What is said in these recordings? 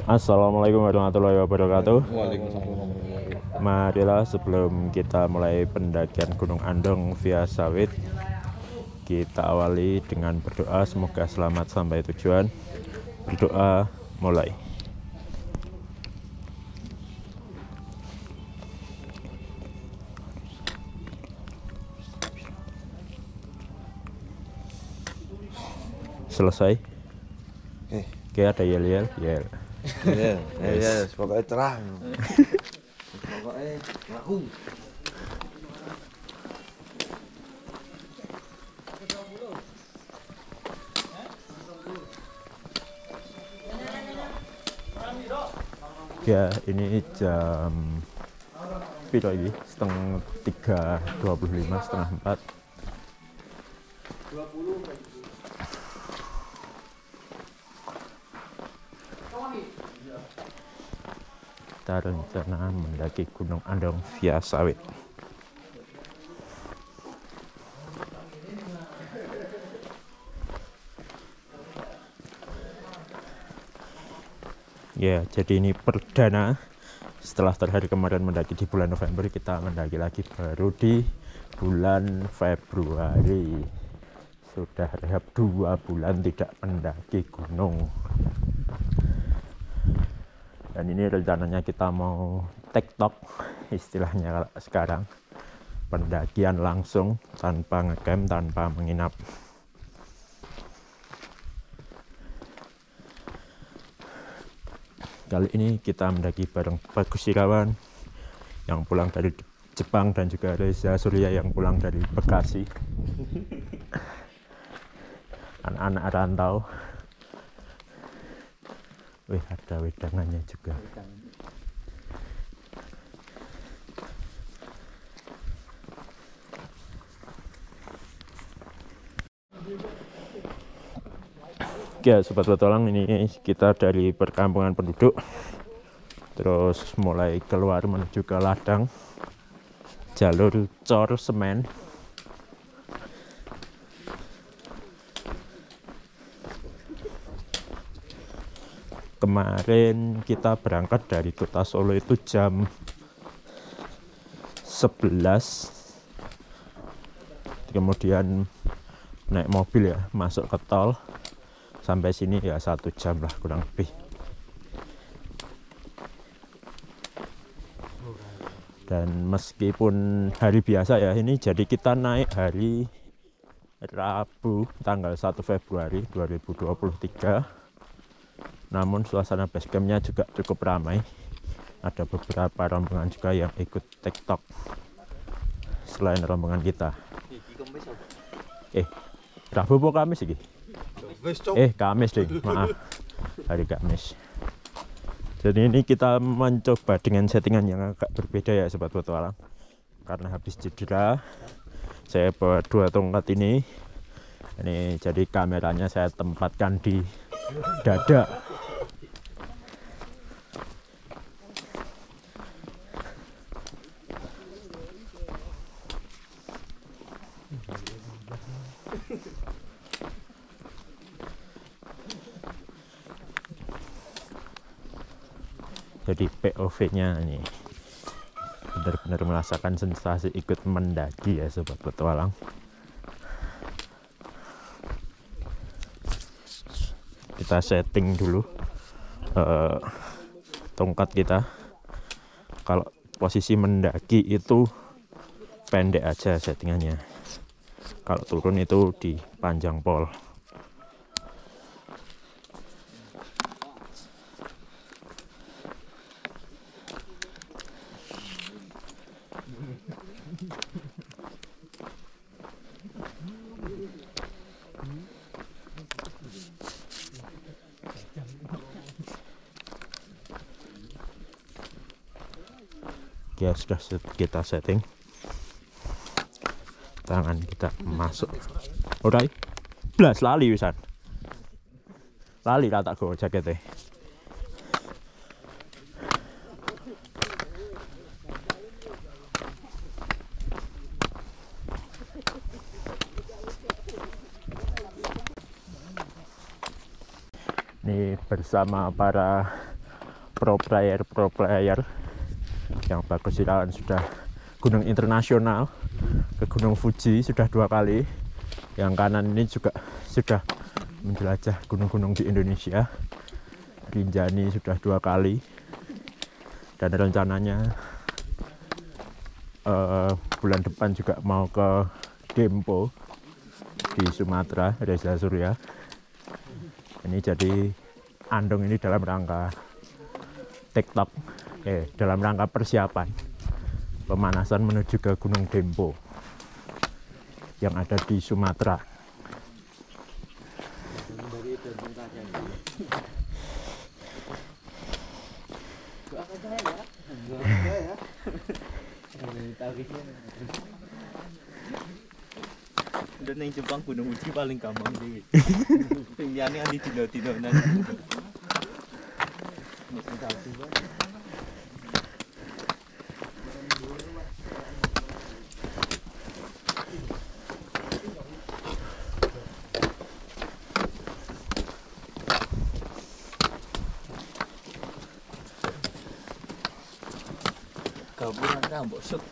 Assalamualaikum warahmatullahi wabarakatuh. Waalaikumsalam. Marilah sebelum kita mulai pendakian Gunung Andong via Sawit, kita awali dengan berdoa semoga selamat sampai tujuan. Berdoa mulai. Selesai. Oke, ada yel-yel, yel. Ya, pokoknya terang. Pokoknya ngaku. Ya, ini jam piro iki? Setengah 3.25, setengah 4. Kita rencana mendaki Gunung Andong via Sawit. Ya, jadi ini perdana. Setelah terakhir kemarin mendaki di bulan November, kita mendaki lagi baru di bulan Februari. Sudah rehab 2 bulan tidak mendaki gunung. Dan ini rencananya kita mau tektok, istilahnya sekarang. Pendakian langsung, tanpa ngecamp, tanpa menginap. Kali ini kita mendaki bareng Bagus Irawan yang pulang dari Jepang dan juga Reza Surya yang pulang dari Bekasi. Anak-anak rantau. Wih, ada wedangannya juga. Ya, sobat petualang, ini kita dari perkampungan penduduk terus mulai keluar menuju ke ladang jalur cor semen. Kemarin kita berangkat dari kota Solo itu jam 11, kemudian naik mobil ya, masuk ke tol. Sampai sini ya 1 jam lah kurang lebih. Dan meskipun hari biasa ya ini, jadi kita naik hari Rabu tanggal 1 Februari 2023. Namun suasana basecampnya juga cukup ramai. Ada beberapa rombongan juga yang ikut TikTok selain rombongan kita. Rabu apa Kamis iki? Kamis deh, maaf, hari Kamis. Jadi ini kita mencoba dengan settingan yang agak berbeda ya sobat petualang. Karena habis cedera, saya bawa 2 tongkat ini. Ini jadi kameranya saya tempatkan di dada. Jadi POV-nya ini benar-benar merasakan sensasi ikut mendaki ya sobat petualang. Kita setting dulu tongkat kita. Kalau posisi mendaki itu pendek aja settingannya. Kalau turun itu di panjang pol. Ya sudah kita setting, tangan kita masuk. Udah blas lali wisan, lali tak go jaketnya. Ini bersama para pro player yang bagus Irawan sudah gunung internasional, ke Gunung Fuji sudah 2 kali. Yang kanan ini juga sudah menjelajah gunung-gunung di Indonesia, Rinjani sudah 2 kali, dan rencananya bulan depan juga mau ke Dempo di Sumatera, Reza Surya. Ini jadi andong ini dalam rangka TikTok, dalam rangka persiapan pemanasan menuju ke Gunung Dempo yang ada di Sumatera. Udah neng Jepang Gunung Fuji paling gampang sih. Tinggiannya anti dino-dinonan. Kaburan rambut shoot.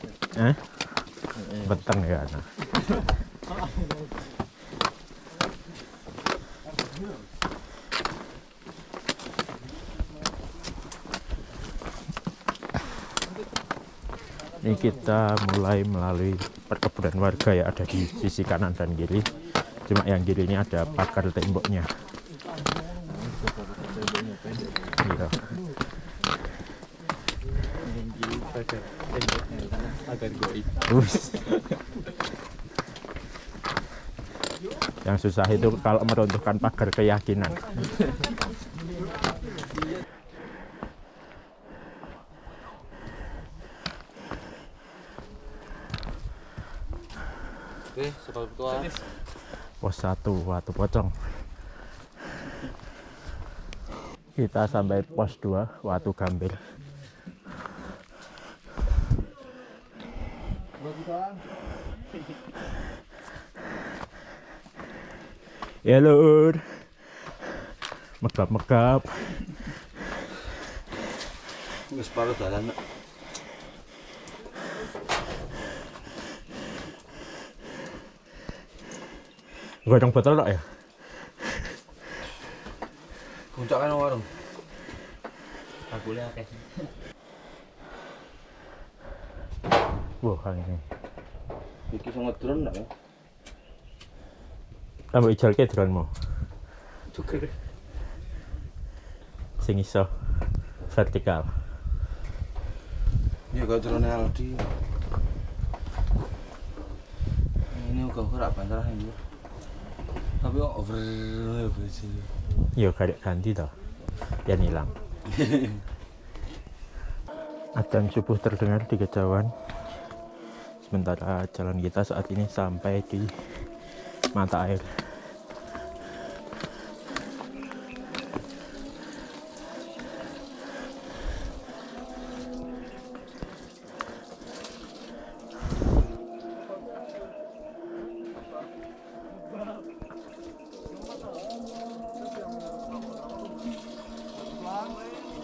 Beteng ya nah. Ini kita mulai melalui perkebunan warga yang ada di sisi kanan dan kiri. Cuma yang kiri ini ada pagar temboknya. Iya. Agar goib. Yang susah itu kalau meruntuhkan pagar keyakinan. Oke, soal tua. Pos 1 Watu Pocong. Kita sampai pos 2 Watu Gambir. Ya lur, megap-megap. Wis separuh dalan. Godong botol tok ya? Puncak kan warung. Aku lihat akeh. Wah, ini. Iki sangat drone ndak ya? Tambah ijal ke drone-mu. Cukup. Sing iso vertikal. Ya kok drone Aldi. Ini kok ora banter ini. Tapi kok over sih. Yo kadek ganti toh. Ya hilang. Adzan subuh terdengar di kejauhan. Sementara jalan kita saat ini sampai di mata air.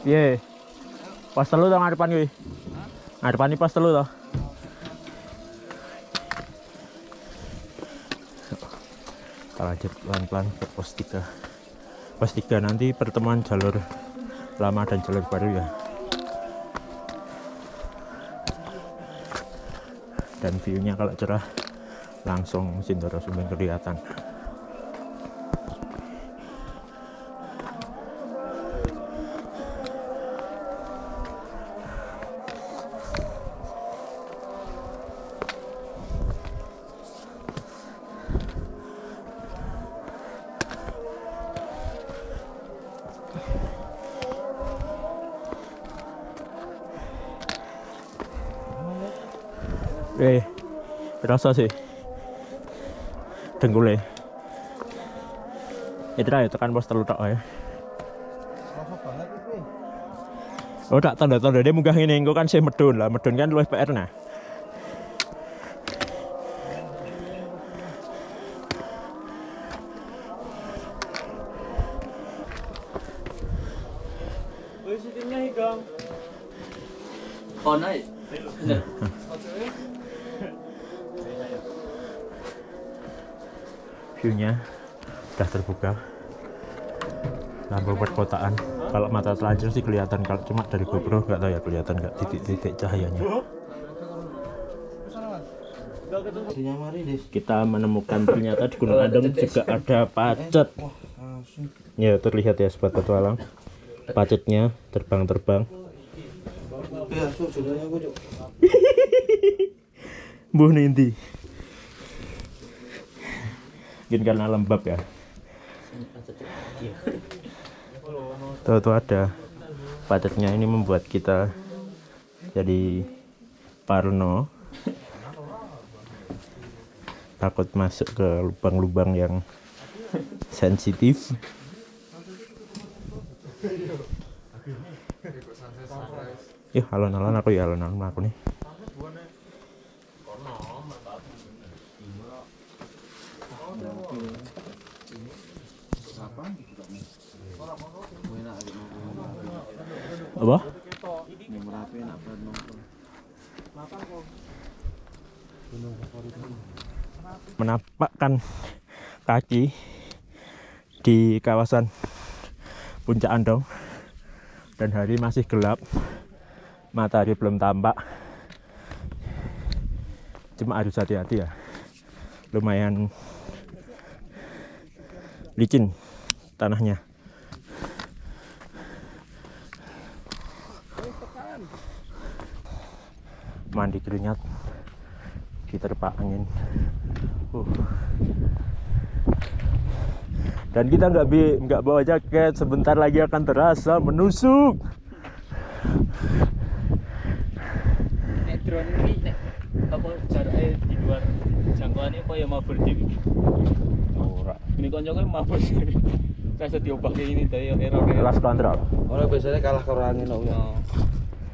Piye? Pas telu to ngadepan kuwi. Ngadepan iki pas telu to. Kita lanjut pelan-pelan ke pos 3. Pos 3 nanti pertemuan jalur lama dan jalur baru ya. Dan view-nya kalau cerah langsung Sindoro Sumbing kelihatan. Berasa sih dengkule. Itu ya tekan pos telu tok ya. Rasa banget iki. Oh tak tanda-tanda dia munggah ngene engko kan sih medun lah. Medun kan luwih PR nah. Woi, Oh naik. Bener. View-nya udah terbuka. Lampu perkotaan. Kalau mata telanjang sih kelihatan, kalau cuma dari GoPro nggak tahu ya kelihatan nggak titik-titik cahayanya. Kita menemukan ternyata di Gunung Andong juga ada pacet. Ya terlihat ya sobat petualang. Pacetnya terbang-terbang. Buh Ninti. Mungkin karena lembab ya. Tuh ada pacetnya, ini membuat kita jadi parno, takut masuk ke lubang-lubang yang sensitif. Yuk alon-alon aku ya, alon-alon aku nih. Apa? Menapakkan kaki di kawasan Puncak Andong dan hari masih gelap, matahari belum tampak, cuma harus hati-hati ya, lumayan licin tanahnya. Mandi keringat, diterpa angin. Dan kita nggak bawa jaket, sebentar lagi akan terasa menusuk. Nek drone ini apa jaraknya di luar jangkauannya apa ya mabur dewi? Ora. Ini konjongnya mabur dewi. Saya diubah kayak ini dari error. Lost control. Orang biasanya kalah karo angin kok.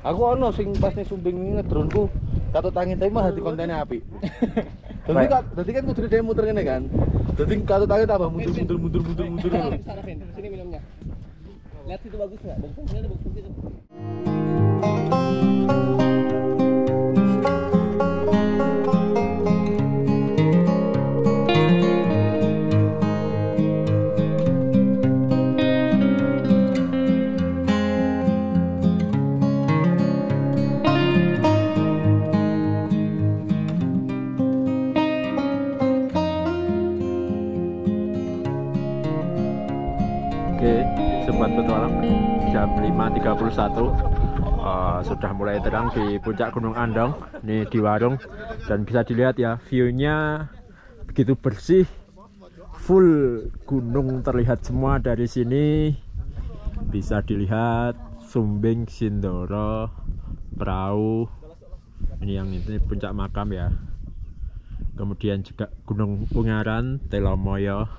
Aku ono sing pas ning sumbing ngedronku katut angin tapi mah hati kontennya api. Dadi kan kudu dhewe muter ngene kan. Dadi katut angin tambah mundur. Sana Vin, sini minumnya. Lihat itu bagus enggak? Bagus, ada bagus itu. Oke, sobat petualang, jam 5.31 sudah mulai terang di puncak Gunung Andong. Ini di warung dan bisa dilihat ya, view-nya begitu bersih, full gunung terlihat semua dari sini. Bisa dilihat Sumbing, Sindoro, Perahu. Ini yang ini puncak makam ya. Kemudian juga Gunung Ungaran, Telomoyo.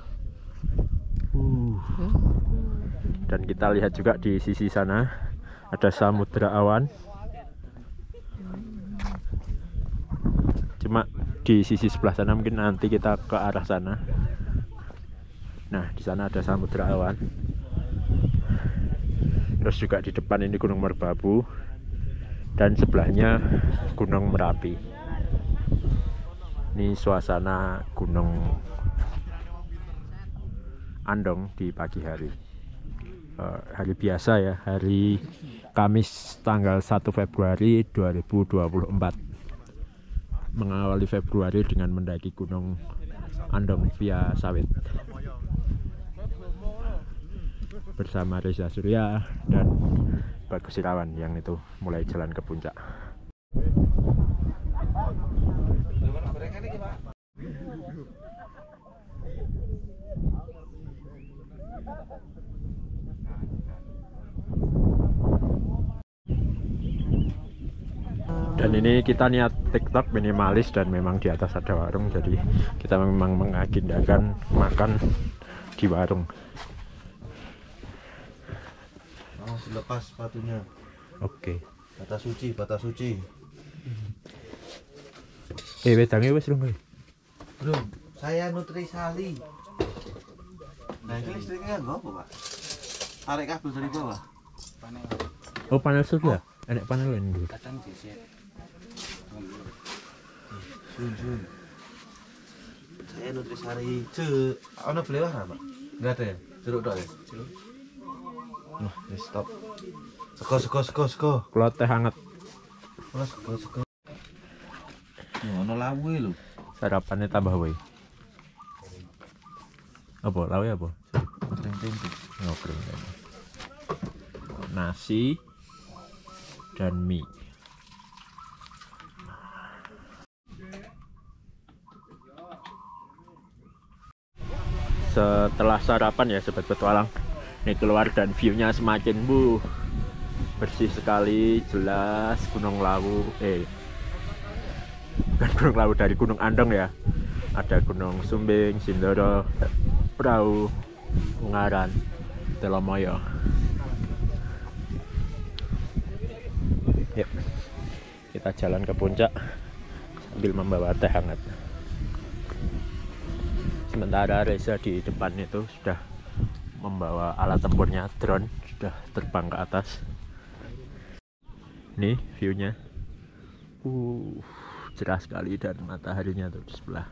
Dan kita lihat juga di sisi sana ada Samudra Awan. Cuma di sisi sebelah sana mungkin nanti kita ke arah sana. Nah, di sana ada Samudra Awan. Terus juga di depan ini Gunung Merbabu dan sebelahnya Gunung Merapi. Ini suasana Gunung Andong di pagi hari. Hari biasa ya, hari Kamis tanggal 1 Februari 2024. Mengawali Februari dengan mendaki Gunung Andong via Sawit bersama Reza Surya dan Bagus Irawan yang itu mulai jalan ke puncak. Dan ini kita niat TikTok minimalis dan memang di atas ada warung, jadi kita memang mengagendakan makan di warung. Lepas sepatunya. Oke. Bata suci. Wedangnya wis belum? Bro, saya Nutrisali. Nah, ini listriknya kan apa, Pak? Tarik kabel dari bawah. Oh, panel surut ya? Enak panel ini dulu. Kadang jeset. Sun. Saya Nutrisari. Ana belewah apa? Enggak ada ya? Jeruk tok ya? Jeruk. Nah, stop. Seko. Kalau teh hangat. Mas, seko. Ono lawe lho. Sarapannya tambah wae. Apa? Lawe apa? Kering tempe. Ngobrol. Nasi dan mie. Setelah sarapan ya sobat petualang, ini keluar dan view-nya semakin bersih sekali, jelas. Gunung Lawu, bukan Gunung Lawu, dari Gunung Andong ya. Ada Gunung Sumbing, Sindoro, Prau, Ungaran, Telomoyo. Yuk, kita jalan ke puncak sambil membawa teh hangat. Sementara Reza di depan itu sudah membawa alat tempurnya, drone, sudah terbang ke atas. Nih view-nya, cerah sekali dan mataharinya tuh di sebelah.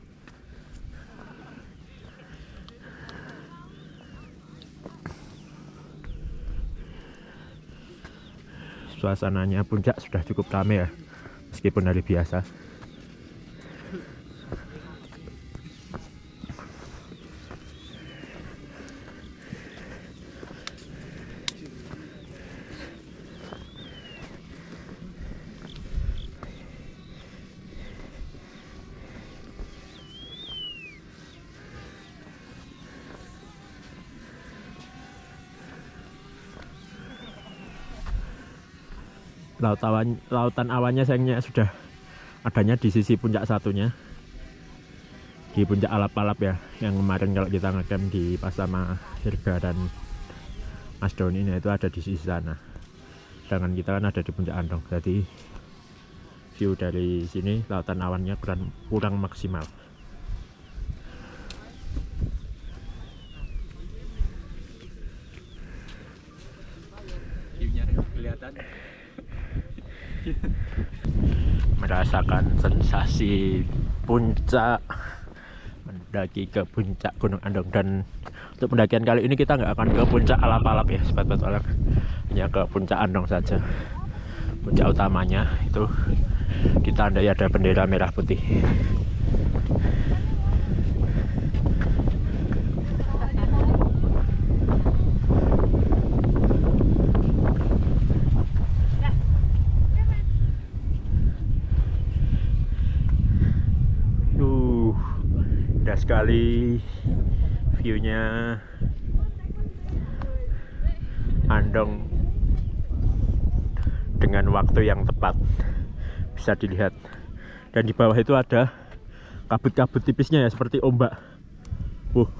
Suasananya puncak sudah cukup ramai ya, meskipun hari biasa. Lautan awannya sayangnya sudah adanya di sisi puncak satunya, di puncak Alap-Alap ya, yang kemarin kalau kita ngecamp di pas sama Hirga dan Mas Doni itu ada di sisi sana. Sedangkan kita kan ada di puncak Andong, jadi view dari sini lautan awannya kurang maksimal. View-nya kelihatan. Merasakan sensasi puncak, mendaki ke puncak Gunung Andong. Dan untuk pendakian kali ini kita nggak akan ke puncak Alap-Alap ya sobat petualang, hanya ke puncak Andong saja. Puncak utamanya itu ditandai ada bendera merah putih. Indah sekali view-nya Andong dengan waktu yang tepat bisa dilihat. Dan di bawah itu ada kabut-kabut tipisnya ya, seperti ombak. Tuh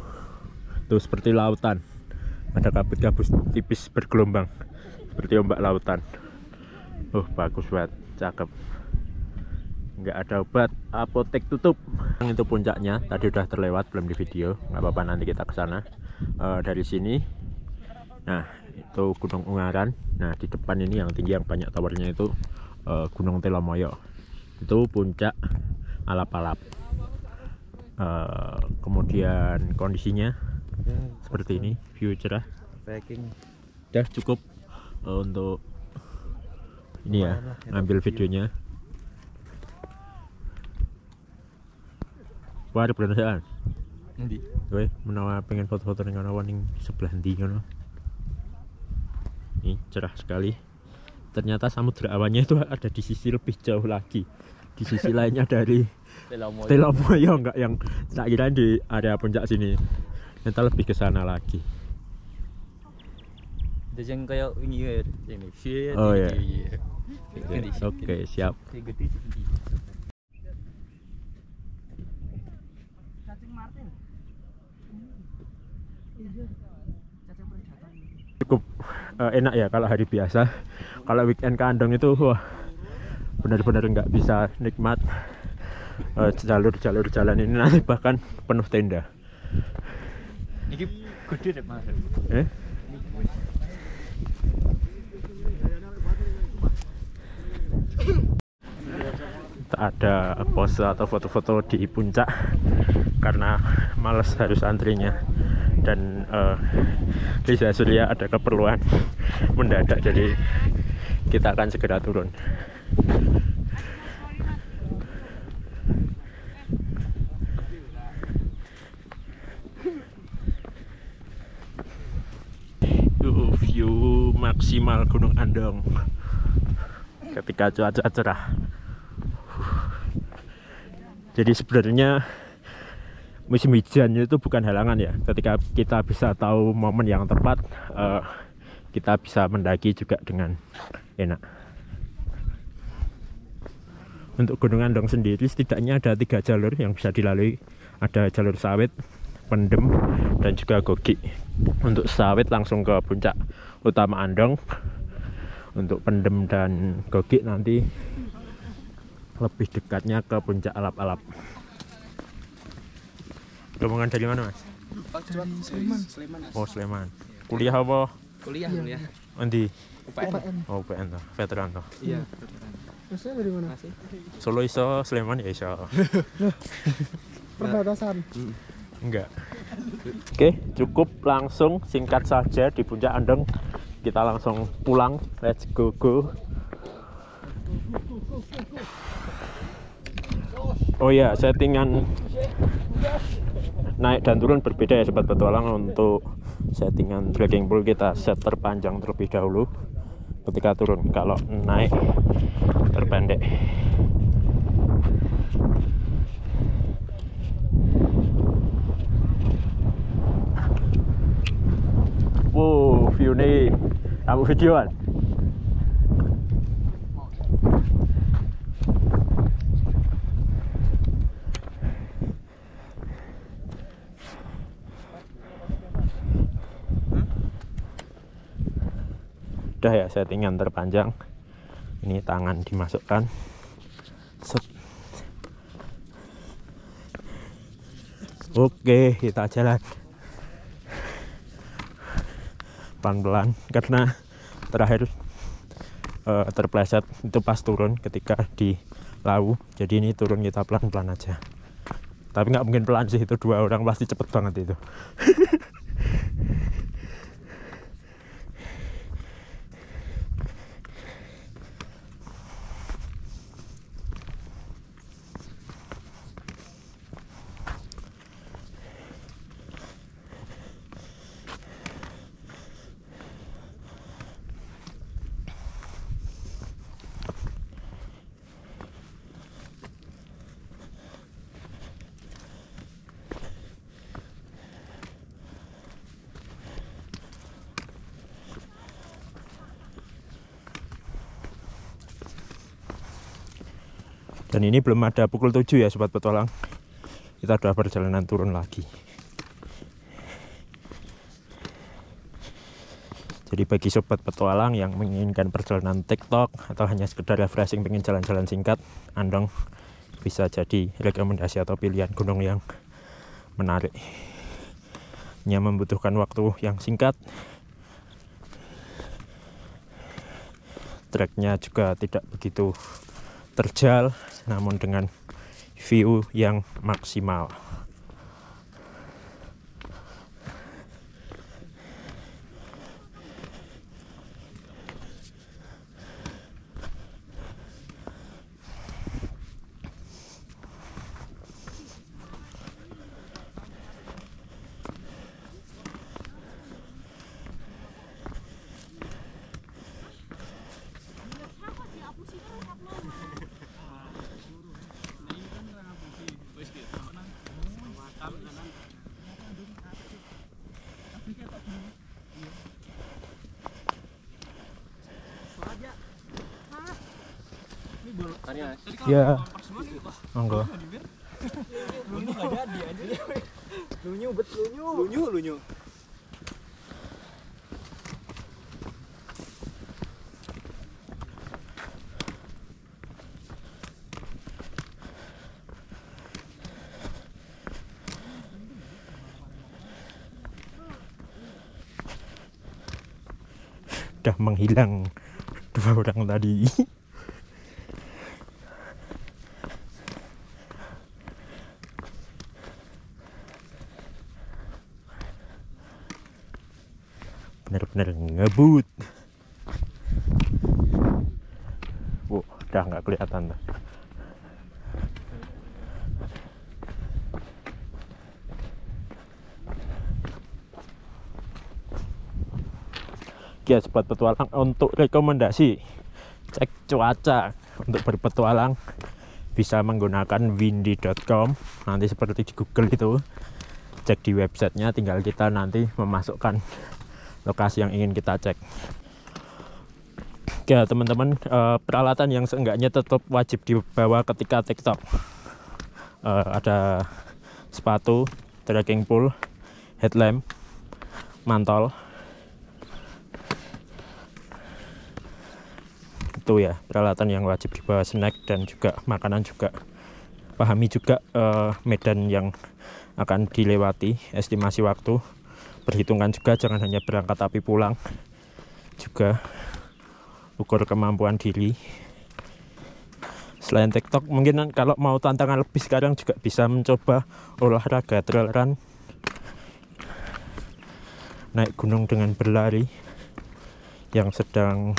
seperti lautan, ada kabut-kabut tipis bergelombang seperti ombak lautan. Bagus banget, cakep. Nggak ada obat, apotek tutup. Itu puncaknya tadi udah terlewat, belum di video, nggak apa-apa, nanti kita ke sana. Dari sini, nah itu Gunung Ungaran. Nah di depan ini yang tinggi yang banyak towernya itu Gunung Telomoyo, itu puncak Alap-Alap. Kemudian kondisinya seperti ini, view cerah. Packing Udah cukup untuk ini ya, ngambil videonya. Wah, ada penasaran. Endi? Kowe menawa pengen foto-foto dengan awan yang sebelah ndi ngono. Ini cerah sekali. Ternyata samudra awannya itu ada di sisi lebih jauh lagi. Di sisi lainnya dari Telomoyo, enggak yang tak kira di area puncak sini. Ternyata lebih ke sana lagi. Itu yang kayak ini. Oh ya. Oke, siap. Cukup enak ya kalau hari biasa. Kalau weekend ke Andong itu benar-benar nggak bisa nikmat jalur-jalur jalan ini, nanti bahkan penuh tenda. Ini gede deh mas. ada pose atau foto-foto di puncak karena males harus antrinya, dan Riza Surya ada keperluan mendadak, jadi kita akan segera turun. View maksimal Gunung Andong ketika cuaca cerah. Jadi sebenarnya musim hujan itu bukan halangan ya. Ketika kita bisa tahu momen yang tepat, kita bisa mendaki juga dengan enak. Untuk Gunung Andong sendiri setidaknya ada 3 jalur yang bisa dilalui. Ada jalur Sawit, Pendem, dan juga Gogi. Untuk Sawit langsung ke puncak utama Andong. Untuk Pendem dan Gogi nanti lebih dekatnya ke puncak Alap-Alap. Rombongan dari mana, Mas? Dari Sleman. Oh, Sleman. Kuliah apa? Kuliah. Nanti. UPN. Oh, UPN toh, veteran toh. Iya. Masnya dari mana? Solo iso, Sleman ya iso. Perbatasan. Enggak. Oke, cukup langsung singkat saja di puncak Andong. Kita langsung pulang. Let's go. Oh ya, settingan naik dan turun berbeda ya sobat petualang. Untuk settingan trekking pole kita set terpanjang terlebih dahulu ketika turun, kalau naik terpendek. Wow, view nih kamu videoan. Udah ya settingan terpanjang. Ini tangan dimasukkan. Set. Oke, kita jalan pelan-pelan karena terakhir terpleset itu pas turun ketika di Lawu. Jadi ini turun kita pelan-pelan aja. Tapi nggak mungkin pelan sih, itu 2 orang pasti cepet banget itu. Dan ini belum ada pukul 7 ya sobat petualang. Kita udah perjalanan turun lagi. Jadi bagi sobat petualang yang menginginkan perjalanan TikTok atau hanya sekedar refreshing, pengen jalan-jalan singkat, Andong bisa jadi rekomendasi atau pilihan gunung yang menarik. Hanya membutuhkan waktu yang singkat. Treknya juga tidak begitu terjal, namun dengan view yang maksimal. Ya, enggak. Lunyu. Udah menghilang 2 orang tadi. bener-bener ngebut. Udah nggak kelihatan tuh. Oke, sobat petualang, untuk rekomendasi cek cuaca untuk berpetualang bisa menggunakan windy.com. Nanti seperti di Google itu, cek di websitenya, tinggal kita nanti memasukkan lokasi yang ingin kita cek. Oke teman-teman, peralatan yang seenggaknya tetap wajib dibawa ketika TikTok. Ada sepatu, trekking pole, headlamp, mantol. Itu ya peralatan yang wajib dibawa, snack dan juga makanan juga. Pahami juga medan yang akan dilewati, estimasi waktu, perhitungkan juga, jangan hanya berangkat tapi pulang juga, ukur kemampuan diri. Selain TikTok, mungkin kalau mau tantangan lebih sekarang juga bisa mencoba olahraga trail run, naik gunung dengan berlari yang sedang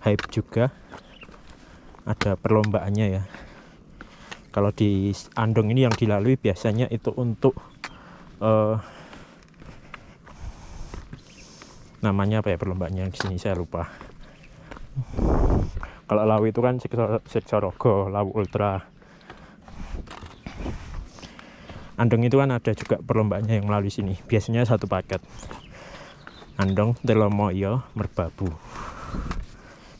hype juga. Ada perlombaannya ya. Kalau di Andong ini yang dilalui biasanya itu untuk namanya apa ya perlombaannya di sini, saya lupa. Kalau Lawu itu kan Seksorogo, Lawu Ultra. Andong itu kan ada juga perlombaannya yang melalui sini. Biasanya satu paket. Andong, Telomoyo, Merbabu.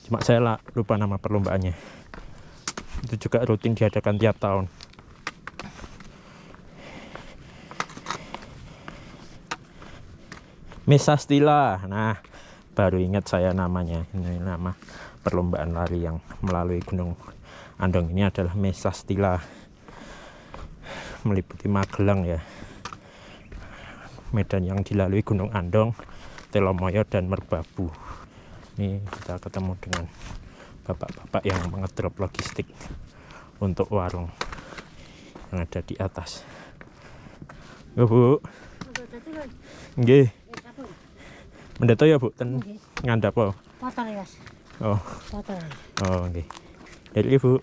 Cuma saya lupa nama perlombaannya. Itu juga rutin diadakan tiap tahun. Mesastila. Nah, baru ingat saya namanya. Ini nama perlombaan lari yang melalui Gunung Andong ini adalah Mesastila. Meliputi Magelang ya. Medan yang dilalui Gunung Andong, Telomoyo dan Merbabu. Ini kita ketemu dengan bapak-bapak yang mengedrop logistik untuk warung yang ada di atas. Yo Bu. Nggih. Mendeto ya Bu, ten ngandhap apa? Motor ya, Mas. Oh. Motor. Oh, nggih. Dari Bu.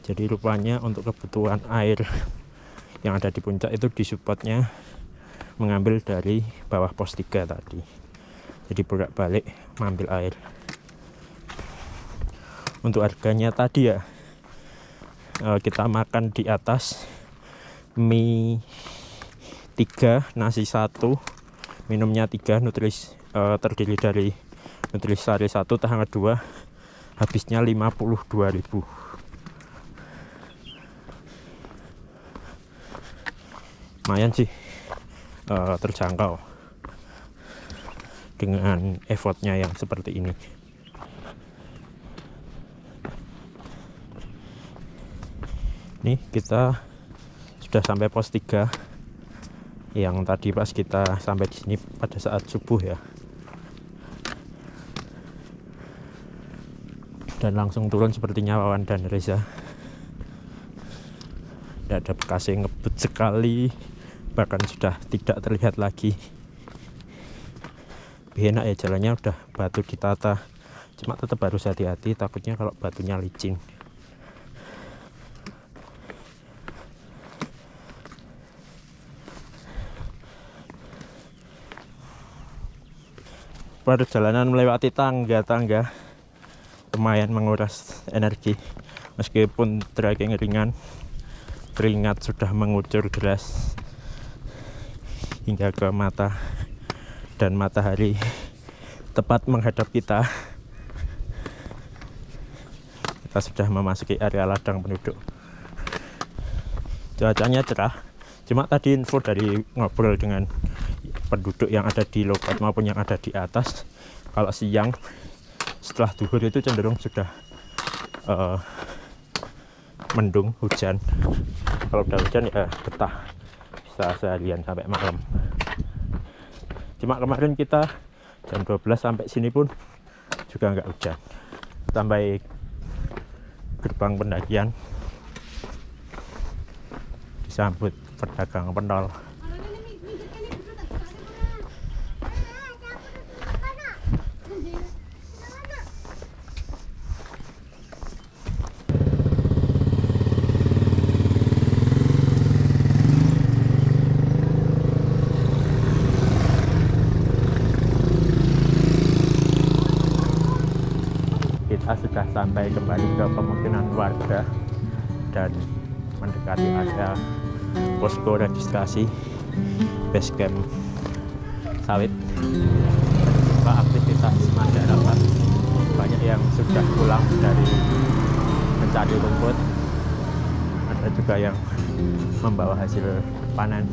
Jadi rupanya untuk kebutuhan air yang ada di puncak itu disuppортnya mengambil dari bawah pos 3 tadi. Jadi bolak-balik mengambil air. Untuk harganya tadi ya, kita makan di atas mie 3, nasi 1, minumnya 3, terdiri dari Nutrisari 1, Tahangga 2, habisnya 52.000. Lumayan sih, terjangkau dengan effortnya yang seperti ini. Nih kita sudah sampai pos 3 yang tadi pas kita sampai di sini pada saat subuh ya, dan langsung turun sepertinya Wawan dan Reza. Tidak ada bekas yang ngebut sekali, bahkan sudah tidak terlihat lagi. Enak ya jalannya, udah batu ditata, cuma tetap harus hati-hati, takutnya kalau batunya licin. Perjalanan melewati tangga-tangga lumayan menguras energi, meskipun trekking ringan. Keringat sudah mengucur deras hingga ke mata, dan matahari tepat menghadap kita. Kita sudah memasuki area ladang penduduk. Cuacanya cerah, cuma tadi info dari ngobrol dengan penduduk yang ada di lokat maupun yang ada di atas, kalau siang setelah duhur itu cenderung sudah mendung, hujan. Kalau udah hujan ya betah, bisa seharian sampai malam. Cuma kemarin kita jam 12 sampai sini pun juga nggak hujan. Sampai gerbang pendakian disambut pedagang pentol. sampai kembali ke pemukiman warga dan mendekati area posko registrasi base camp sawit. Juga aktivitas masyarakat, banyak yang sudah pulang dari mencari rumput, ada juga yang membawa hasil panen.